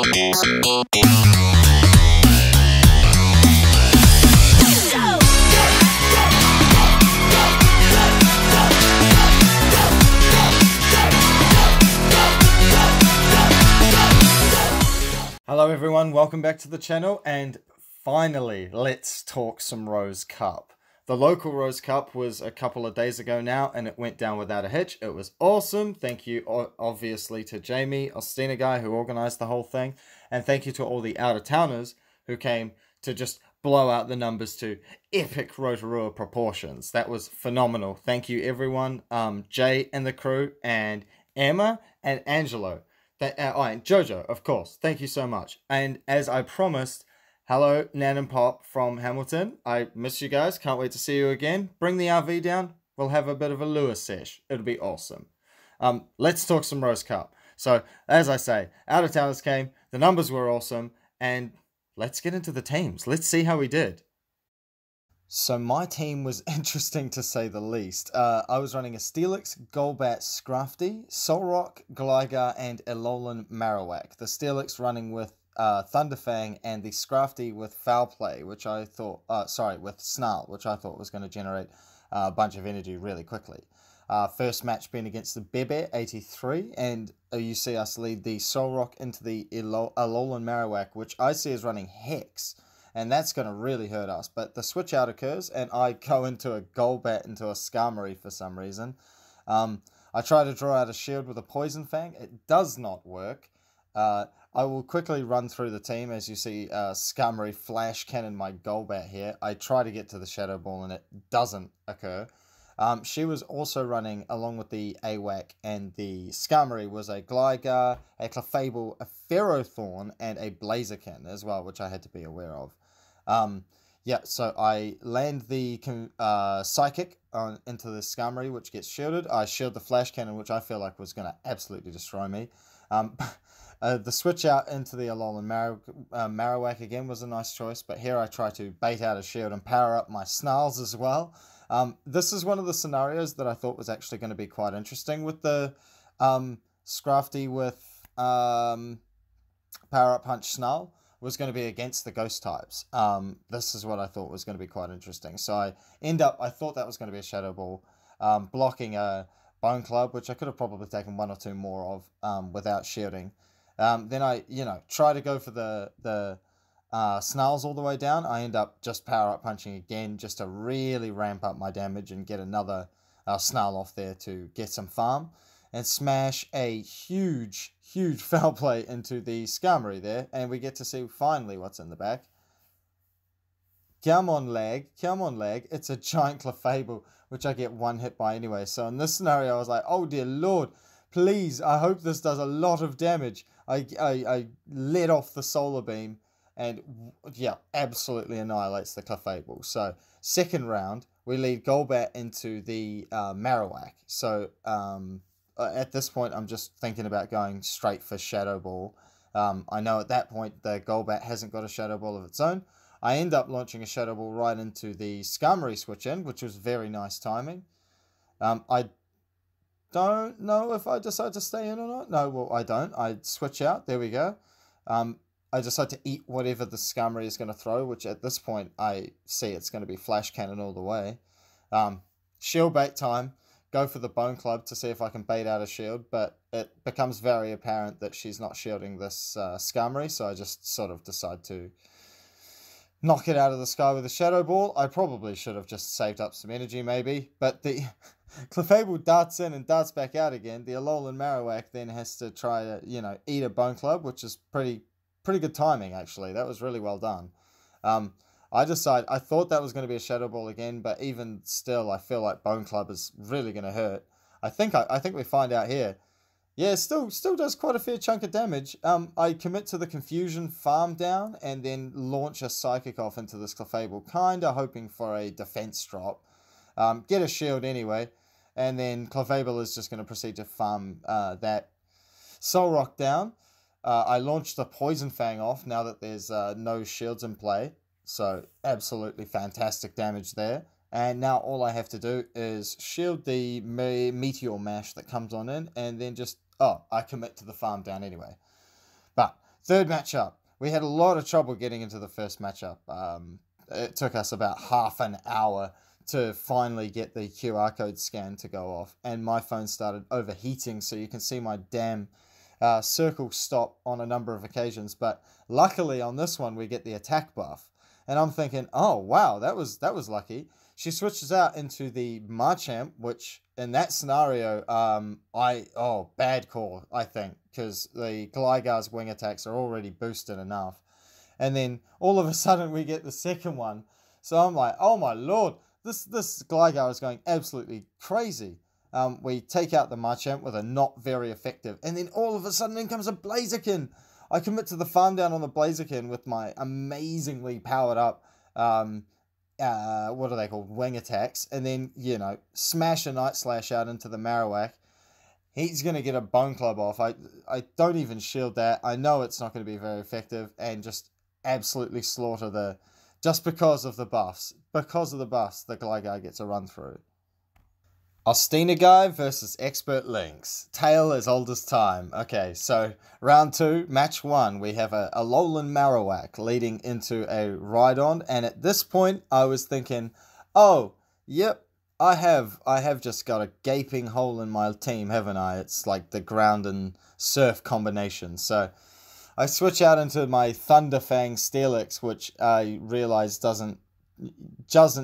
Hello everyone, welcome back to the channel, and finally let's talk some Rose Cup. The local Rose Cup was a couple of days ago now, and it went down without a hitch. It was awesome. Thank you obviously to Jamie, Ostina guy, who organized the whole thing, and thank you to all the out-of-towners who came to just blow out the numbers to epic Rotorua proportions. That was phenomenal. Thank you everyone, Jay and the crew, and Emma and Angelo. And Jojo, of course. Thank you so much. And as I promised, hello, Nan and Pop from Hamilton. I miss you guys. Can't wait to see you again. Bring the RV down. We'll have a bit of a lure sesh. It'll be awesome. Let's talk some Rose Cup. So, as I say, out-of-towners came. The numbers were awesome. And let's get into the teams. Let's see how we did. So my team was interesting to say the least. I was running a Steelix, Golbat, Scrafty, Solrock, Gligar, and Alolan Marowak. The Steelix running with Thunderfang, and the Scrafty with Foul Play, which I thought, with Snarl, which I thought was going to generate a bunch of energy really quickly. First match being against the Bebe 83, and you see us lead the Solrock into the Alolan Marowak, which I see is running Hex. And that's going to really hurt us. But the switch out occurs, and I go into a Golbat into a Skarmory for some reason. I try to draw out a shield with a Poison Fang. It does not work. I will quickly run through the team. As you see, Skarmory Flash Cannon my Golbat here. I try to get to the Shadow Ball, and it doesn't occur. She was also running, along with the AWAC and the Skarmory, was a Gligar, a Clefable, a Ferrothorn, and a Blaziken as well, which I had to be aware of. Yeah, so I land the Psychic into the Skarmory, which gets shielded. I shield the Flash Cannon, which I feel like was going to absolutely destroy me. The switch out into the Alolan Marowak again was a nice choice, but here I try to bait out a shield and power up my Snarls as well. This is one of the scenarios that I thought was actually going to be quite interesting with the Scrafty with Power Up Punch Snarl. Was going to be against the ghost types. This is what I thought was going to be quite interesting. So I thought that was going to be a Shadow Ball, blocking a Bone Club, which I could have probably taken one or two more of without shielding. Then I, try to go for the Snarls all the way down. I end up just Power Up Punching again, just to really ramp up my damage and get another Snarl off there to get some farm. And smash a huge Foul Play into the Skarmory there, and we get to see finally what's in the back. Come on, lag. It's a giant Clefable, which I get one hit by anyway. So in this scenario, I was like, oh dear lord, please, I hope this does a lot of damage. I let off the Solar Beam, and yeah, absolutely annihilates the Clefable. So second round, we lead Golbat into the Marowak. So at this point, I'm just thinking about going straight for Shadow Ball. I know at that point, the Golbat hasn't got a Shadow Ball of its own. I end up launching a Shadow Ball right into the Skarmory switch in, which was very nice timing. I don't know if I decide to stay in or not. No, well, I don't. I switch out. There we go. I decide to eat whatever the Skarmory is going to throw, which at this point, I see it's going to be Flash Cannon all the way. Shield bait time. Go for the Bone Club to see if I can bait out a shield, but it becomes very apparent that she's not shielding this Skarmory, so I just sort of decide to knock it out of the sky with a Shadow Ball. I probably should have just saved up some energy maybe, but the Clefable darts in and darts back out again. The Alolan Marowak then has to try to, eat a Bone Club, which is pretty good timing actually. That was really well done. I thought that was going to be a Shadow Ball again, but even still, I feel like Bone Club is really going to hurt. I think we find out here. Yeah, still does quite a fair chunk of damage. I commit to the Confusion farm down and then launch a Psychic off into this Clefable, kind of hoping for a defense drop. Get a shield anyway, and then Clefable is just going to proceed to farm that Solrock down. I launched the Poison Fang off now that there's no shields in play. So absolutely fantastic damage there. And now all I have to do is shield the Meteor Mash that comes on in, and then just, I commit to the farm down anyway. But Third matchup. We had a lot of trouble getting into the first matchup. It took us about half an hour to finally get the QR code scan to go off. And my phone started overheating, so you can see my damn circle stop on a number of occasions. But luckily on this one, we get the attack buff. And I'm thinking, oh, wow, that was lucky. She switches out into the Machamp, which in that scenario, bad call, I think, because the Gligar's wing attacks are already boosted enough. And then all of a sudden we get the second one. So I'm like, oh my lord, this Gligar is going absolutely crazy. We take out the Machamp with a not very effective. And then all of a sudden in comes a Blaziken. I commit to the farm down on the Blaziken with my amazingly powered up, what are they called? Wing attacks. And then, you know, smash a Night Slash out into the Marowak. He's going to get a Bone Club off. I don't even shield that. I know it's not going to be very effective. And just absolutely slaughter just because of the buffs. Because of the buffs, the Gligar gets a run through. Ostina Guy versus Expert Lynx. Tale as old as time. Okay, so round 2, match 1. We have a Alolan Marowak leading into a Rhydon. And at this point, I was thinking, oh, yep, I have just got a gaping hole in my team, haven't I? It's like the ground and surf combination. So I switch out into my Thunderfang Steelix, which I realize doesn't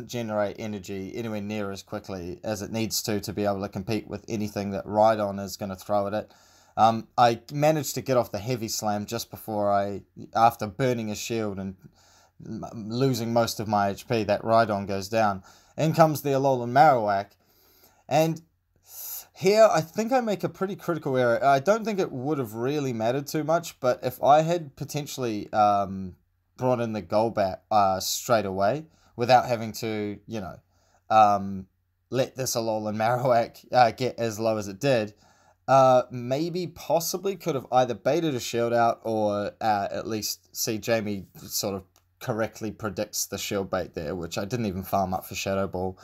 generate energy anywhere near as quickly as it needs to be able to compete with anything that Rhydon is going to throw at it. I managed to get off the heavy slam just before after burning a shield and losing most of my HP, that Rhydon goes down. In comes the Alolan Marowak, and here I think I make a pretty critical error. I don't think it would have really mattered too much, but if I had potentially brought in the Golbat straight away, without having to, you know, let this Alolan Marowak get as low as it did, maybe possibly could have either baited a shield out or at least see Jamie sort of correctly predicts the shield bait there, which I didn't even farm up for Shadow Ball,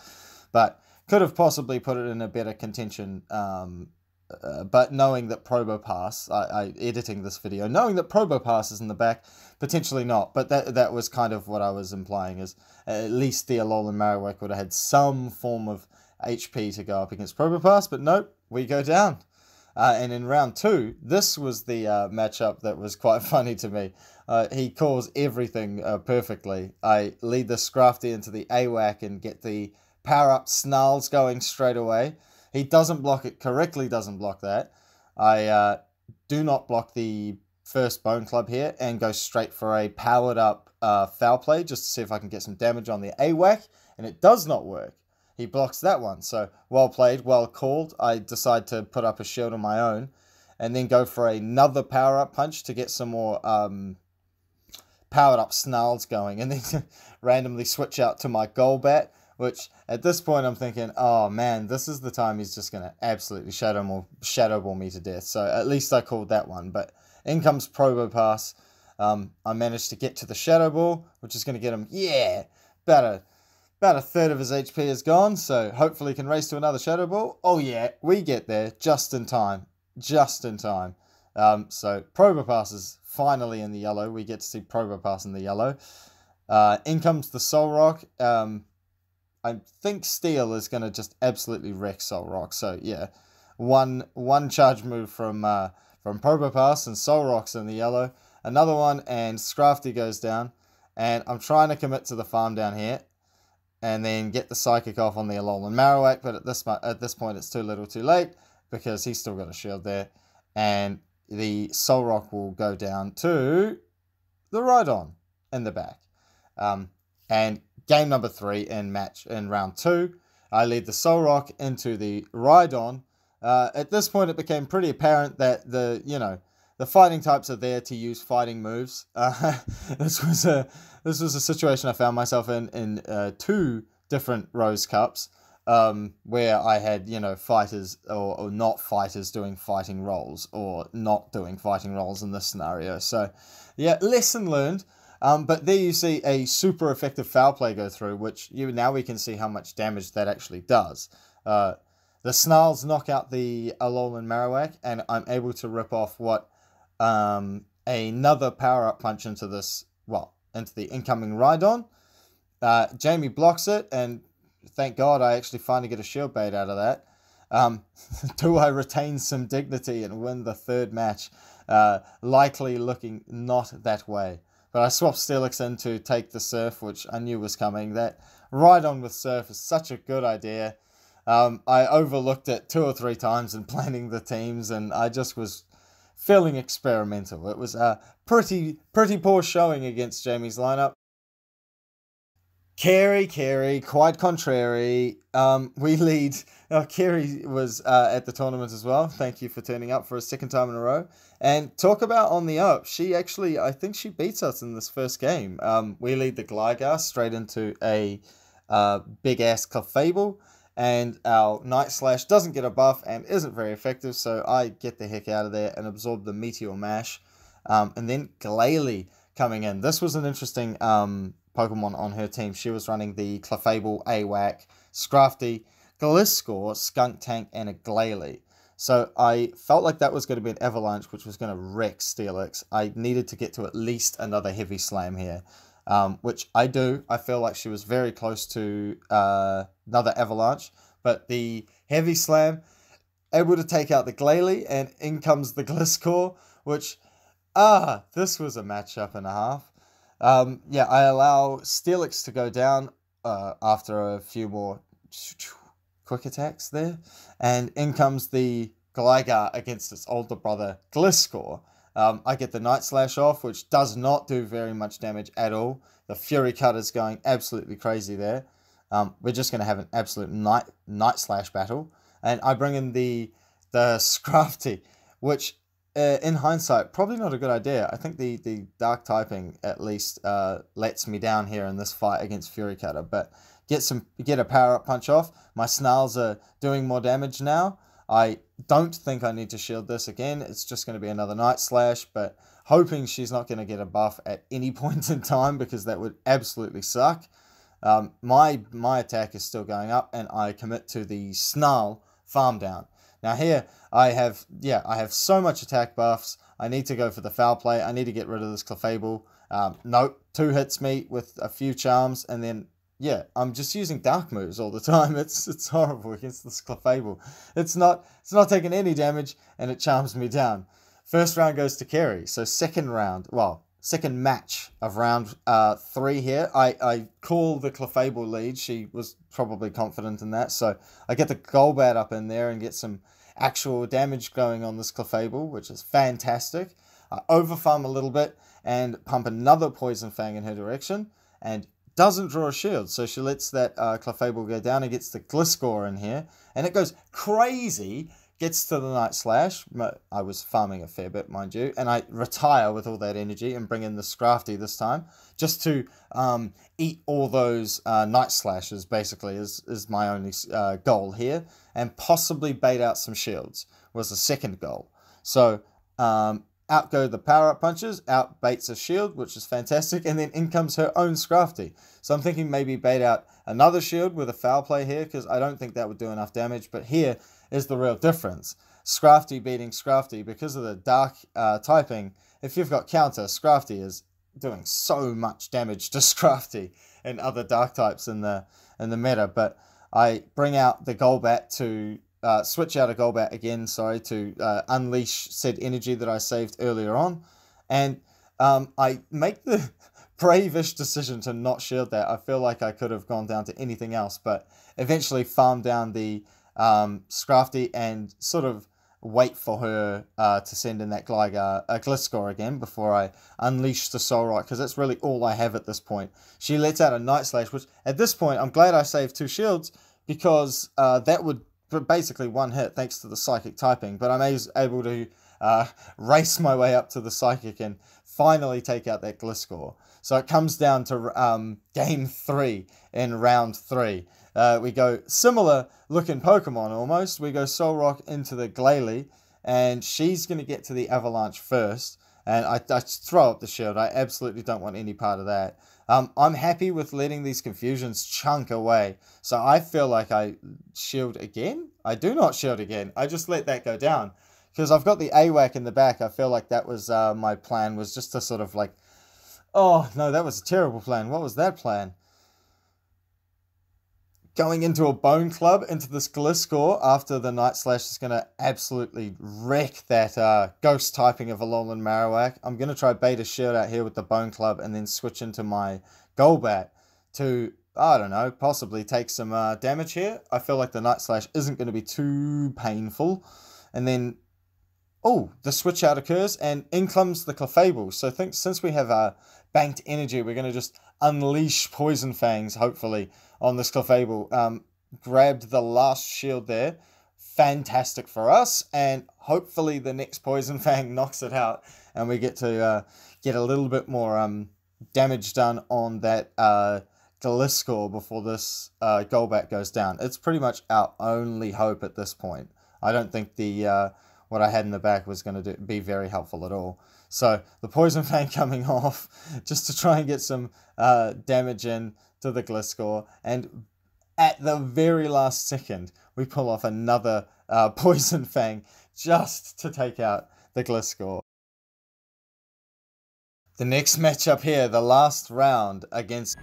but could have possibly put it in a better contention. But knowing that Probopass, I editing this video, knowing that Probopass is in the back, potentially not. But that was kind of what I was implying, is at least the Alolan Marowak would have had some form of HP to go up against Probopass, but nope, we go down. And in round 2, this was the matchup that was quite funny to me. He calls everything perfectly. I lead the Scrafty into the AWAC and get the power-up Snarls going straight away. He doesn't block it correctly, doesn't block that. I do not block the first Bone Club here and go straight for a powered up Foul Play just to see if I can get some damage on the AWAC, and it does not work. He blocks that one, so well played, well called. I decide to put up a shield on my own and then go for another power up punch to get some more powered up Snarls going, and then randomly switch out to my Golbat, which at this point I'm thinking, oh man, this is the time he's just going to absolutely Shadow Ball me to death. So at least I called that one. But in comes Probopass. I managed to get to the Shadow Ball, which is going to get him, yeah, about a third of his HP is gone. So hopefully he can race to another Shadow Ball. Oh yeah, we get there just in time. Just in time. So Probopass is finally in the yellow. We get to see Probopass in the yellow. In comes the Solrock. I think Steel is going to just absolutely wreck Solrock. So yeah, one charge move from Probopass and Solrock's in the yellow. Another one and Scrafty goes down. And I'm trying to commit to the farm down here and then get the Psychic off on the Alolan Marowak. But at this point it's too little too late because he's still got a shield there. And the Solrock will go down to the Rhydon in the back. And game number 3 in round 2, I lead the Solrock into the Rhydon. At this point, it became pretty apparent that the fighting types are there to use fighting moves. This was a situation I found myself in 2 different Rose Cups, where I had fighters or not fighters doing fighting roles or not doing fighting roles in this scenario. So yeah, lesson learned. But there you see a super effective Foul Play go through, which now we can see how much damage that actually does. The Snarls knock out the Alolan Marowak, and I'm able to rip off what another power-up punch into this, well, into the incoming Rhydon. Jamie blocks it, and thank God I actually finally get a shield bait out of that. Do I retain some dignity and win the third match? Likely looking not that way. But I swapped Steelix in to take the Surf, which I knew was coming. That Rhydon with Surf is such a good idea. I overlooked it 2 or 3 times in planning the teams, and I just was feeling experimental. It was a pretty poor showing against Jamie's lineup. Kerry, quite contrary. We lead. Kerry was at the tournament as well. Thank you for turning up for a second time in a row. And talk about on the up. She actually, I think she beats us in this first game. We lead the Gligar straight into a big ass Clefable. And our Night Slash doesn't get a buff and isn't very effective. So I get the heck out of there and absorb the Meteor Mash. And then Glalie coming in. This was an interesting Pokemon on her team. She was running the Clefable, AWAC, Scrafty, Gliscor, Skuntank, and a Glalie. So I felt like that was going to be an Avalanche, which was going to wreck Steelix. I needed to get to at least another Heavy Slam here, which I do. I feel like she was very close to another Avalanche, but the Heavy Slam, able to take out the Glalie, and in comes the Gliscor, which, this was a matchup and a half. Yeah, I allow Steelix to go down after a few more quick attacks there. And in comes the Gligar against its older brother, Gliscor. I get the Night Slash off, which does not do very much damage at all. The Fury Cut is going absolutely crazy there. We're just going to have an absolute Night Slash battle. And I bring in the Scrafty, which in hindsight, probably not a good idea. I think the Dark typing at least lets me down here in this fight against Fury Cutter. But get a power-up punch off. My Snarls are doing more damage now. I don't think I need to shield this again. It's just going to be another Night Slash, but hoping she's not going to get a buff at any point in time, because that would absolutely suck. My attack is still going up, and I commit to the Snarl farm down. Now here, I have so much attack buffs. I need to go for the foul play. I need to get rid of this Clefable. Nope, 2 hits me with a few charms, and then, yeah, I'm just using dark moves all the time. It's horrible against this Clefable. It's not taking any damage, and it charms me down. First round goes to Kerry. So second match of round 3 here. I call the Clefable lead. She was probably confident in that. So I get the Golbat up in there and get some actual damage going on this Clefable, which is fantastic. I overfarm a little bit and pump another Poison Fang in her direction, and doesn't draw a shield. So she lets that Clefable go down and gets the Gliscor in here, and it goes crazy. Gets to the Night Slash. I was farming a fair bit, mind you, and I retire with all that energy and bring in the Scrafty this time, just to eat all those Night Slashes, basically, is my only goal here, and possibly bait out some shields was the second goal. So out go the power-up punches, out baits a shield, which is fantastic, and then in comes her own Scrafty. So I'm thinking maybe bait out another shield with a foul play here, because I don't think that would do enough damage, but here is the real difference. Scrafty beating Scrafty, because of the dark typing. If you've got counter, Scrafty is doing so much damage to Scrafty and other dark types in the meta. But I bring out the Golbat to switch out a Golbat again, to unleash said energy that I saved earlier on, and I make the brave-ish decision to not shield that. I feel like I could have gone down to anything else, but eventually farm down the Scrafty and sort of wait for her to send in that Gliscor again before I unleash the Soul Rock, because that's really all I have at this point. She lets out a Night Slash, which at this point I'm glad I saved 2 shields, because that would basically one hit thanks to the Psychic typing, but I'm able to race my way up to the Psychic and finally take out that Gliscor. So it comes down to game 3 in round 3. We go similar looking Pokemon almost. We go Soul Rock into the Glalie, and she's going to get to the Avalanche first. And I throw up the shield. I absolutely don't want any part of that. I'm happy with letting these confusions chunk away. So I feel like I shield again. I do not shield again. I just let that go down, because I've got the AWAC in the back. I feel like that was my plan, was just to sort of like, oh no, that was a terrible plan. What was that plan? Going into a Bone Club into this Gliscor after the Night Slash is going to absolutely wreck that ghost typing of Alolan Marowak. I'm going to try bait a shield out here with the Bone Club and then switch into my Golbat to, I don't know, possibly take some damage here. I feel like the Night Slash isn't going to be too painful. And then, oh, the switch out occurs and in comes the Clefable. So since we have banked energy, we're going to just unleash Poison Fangs, hopefully, on this Clefable. Grabbed the last shield there. Fantastic for us. And hopefully the next Poison Fang knocks it out. And we get to get a little bit more damage done on that Gliscor before this Golbat goes down. It's pretty much our only hope at this point. I don't think the what I had in the back was going to be very helpful at all. So the Poison Fang coming off just to try and get some damage in to the Gliscor, and at the very last second we pull off another Poison Fang just to take out the Gliscor. The next matchup here, the last round against...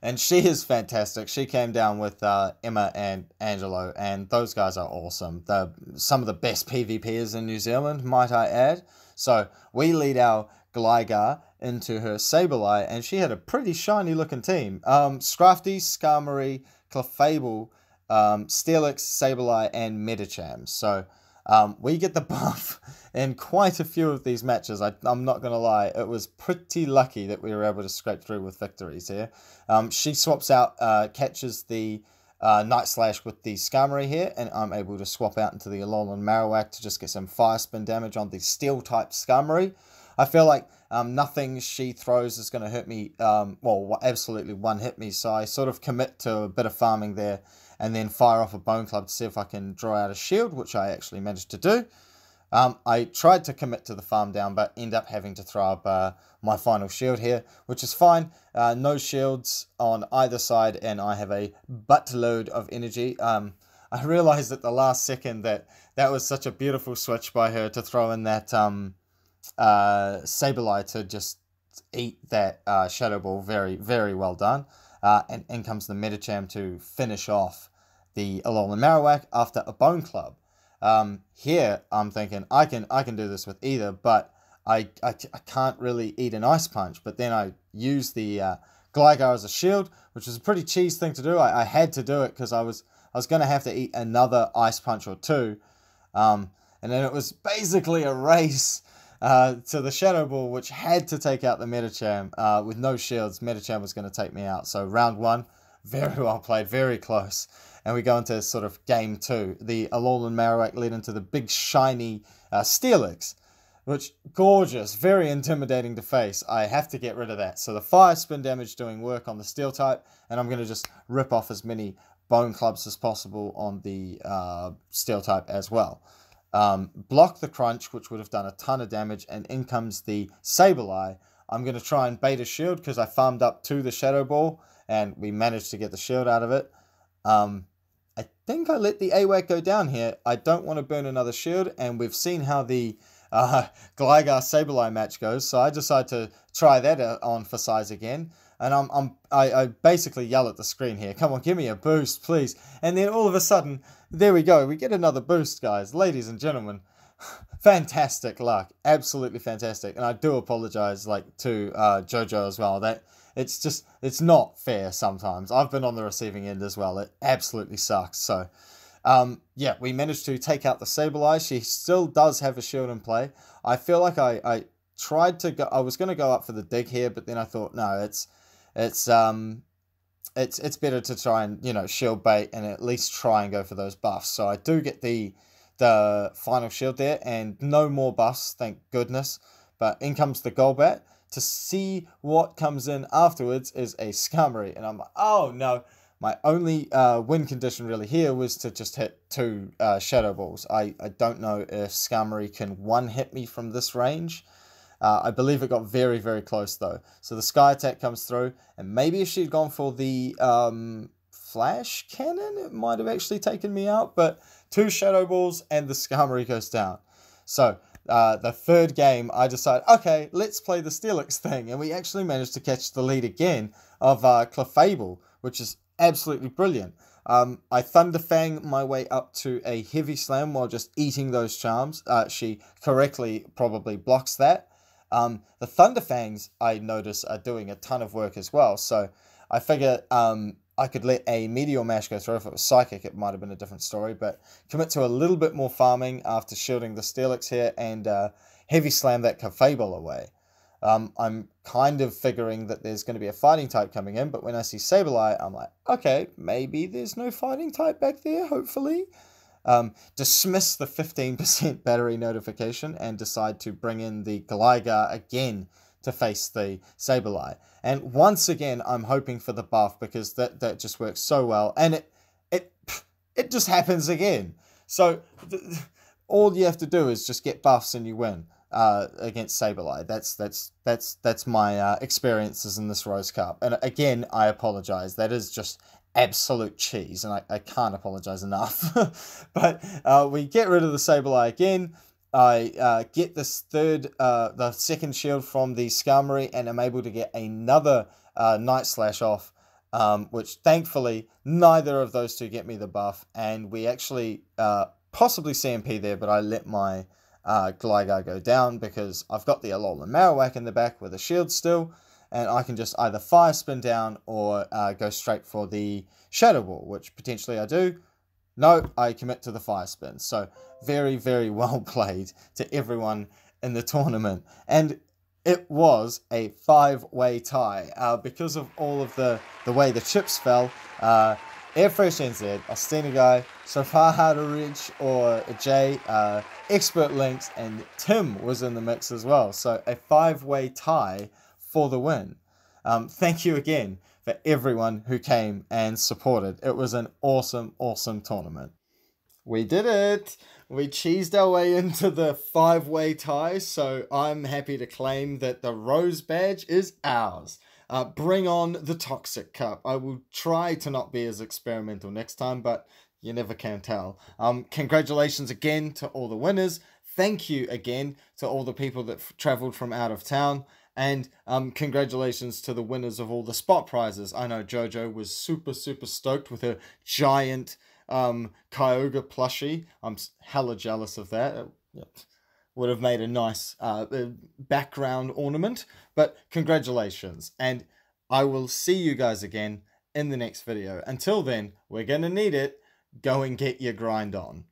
And she is fantastic. She came down with Emma and Angelo, and those guys are awesome. They're some of the best PvPers in New Zealand, might I add. So we lead our Gligar into her Sableye, and she had a pretty shiny looking team. Scrafty, Skarmory, Clefable, Steelix, Sableye, and Medicham. So we get the buff in quite a few of these matches. I'm not going to lie, it was pretty lucky that we were able to scrape through with victories here. She swaps out, catches the Night Slash with the Skarmory here, and I'm able to swap out into the Alolan Marowak to just get some Fire Spin damage on the Steel-type Skarmory. I feel like nothing she throws is going to hurt me, well, absolutely one-hit me, so I sort of commit to a bit of farming there, and then fire off a Bone Club to see if I can draw out a shield, which I actually managed to do. I tried to commit to the farm down, but end up having to throw up my final shield here, which is fine. No shields on either side, and I have a buttload of energy. I realized at the last second that was such a beautiful switch by her to throw in that Sableye to just eat that Shadow Ball. Very, very well done. And in comes the Medicham to finish off the Alolan Marowak after a Bone Club. Here I'm thinking I can do this with either, but I can't really eat an Ice Punch. But then I use the Gligar as a shield, which is a pretty cheese thing to do. I had to do it because I was going to have to eat another Ice Punch or two, and then it was basically a race to the Shadow Ball, which had to take out the Medicham. With no shields, Medicham was going to take me out. So round one, very well played, very close. And we go into sort of game two. The Alolan Marowak led into the big shiny Steelix, which gorgeous, very intimidating to face. I have to get rid of that. So the Fire Spin damage doing work on the Steel type, and I'm going to just rip off as many Bone Clubs as possible on the Steel type as well. Block the Crunch, which would have done a ton of damage, and in comes the Sableye. I'm going to try and bait a shield because I farmed up to the Shadow Ball, and we managed to get the shield out of it. I think I let the AWAC go down here. I don't want to burn another shield, and we've seen how the Gligar Sableye match goes, so I decide to try that on for size again. And I basically yell at the screen here, come on, give me a boost, please. And then all of a sudden, there we go. We get another boost, guys. Ladies and gentlemen, fantastic luck. Absolutely fantastic. And I do apologize to Jojo as well. That it's not fair sometimes. I've been on the receiving end as well. It absolutely sucks. So, yeah, we managed to take out the Sableye. She still does have a shield in play. I feel like I tried to go. I was going to go up for the dig here, but then I thought, no, it's better to try and shield bait and at least try and go for those buffs. So I do get the final shield there, and no more buffs, thank goodness. But in comes the Golbat. To see what comes in afterwards is a Skarmory, and I'm like, oh no. My only win condition really here was to just hit two Shadow Balls. I don't know if Skarmory can one-hit me from this range. I believe it got very, very close though. So the Sky Attack comes through, and maybe if she'd gone for the flash cannon, it might have actually taken me out, but 2 shadow balls and the Skarmory goes down. So the third game, I decided, okay, let's play the Steelix thing, and we actually managed to catch the lead again of Clefable, which is absolutely brilliant. I Thunderfang my way up to a Heavy Slam while just eating those charms. She correctly probably blocks that. The Thunderfangs, I notice, are doing a ton of work as well, so I figure I could let a Meteor Mash go through. If it was Psychic, it might have been a different story, but commit to a little bit more farming after shielding the Steelix here and Heavy Slam that Clefable away. I'm kind of figuring that there's going to be a fighting type coming in, but when I see Sableye, I'm like, okay, maybe there's no fighting type back there, hopefully. Dismiss the 15% battery notification and decide to bring in the Gligar again to face the Sableye. And once again, I'm hoping for the buff because that just works so well, and it just happens again. So all you have to do is just get buffs and you win against Sableye. That's my experiences in this Rose Cup. And again, I apologize. That is just absolute cheese, and I can't apologize enough. But we get rid of the Sableye again. I get this the second shield from the Skarmory, and I'm able to get another Night Slash off, which thankfully neither of those two get me the buff, and we actually possibly CMP there, but I let my Gligar go down because I've got the Alolan Marowak in the back with a shield still, and I can just either Fire Spin down or go straight for the Shadow Ball, which potentially I do. No, I commit to the Fire Spin. So very, very well played to everyone in the tournament. And it was a 5-way tie because of all of the way the chips fell. Airfresh NZ, Ostina Guy, Sofahara Ridge or Jay, Expert Lynx, and Tim was in the mix as well. So a 5-way tie for the win. Thank you again for everyone who came and supported. It was an awesome, awesome tournament. We did it! We cheesed our way into the 5-way tie, so I'm happy to claim that the Rose Badge is ours. Bring on the Toxic Cup. I will try to not be as experimental next time, but you never can tell. Congratulations again to all the winners. Thank you again to all the people that travelled from out of town. And congratulations to the winners of all the spot prizes. I know Jojo was super, super stoked with her giant Kyogre plushie. I'm hella jealous of that. It would have made a nice background ornament. But congratulations. And I will see you guys again in the next video. Until then, we're going to need it. Go and get your grind on.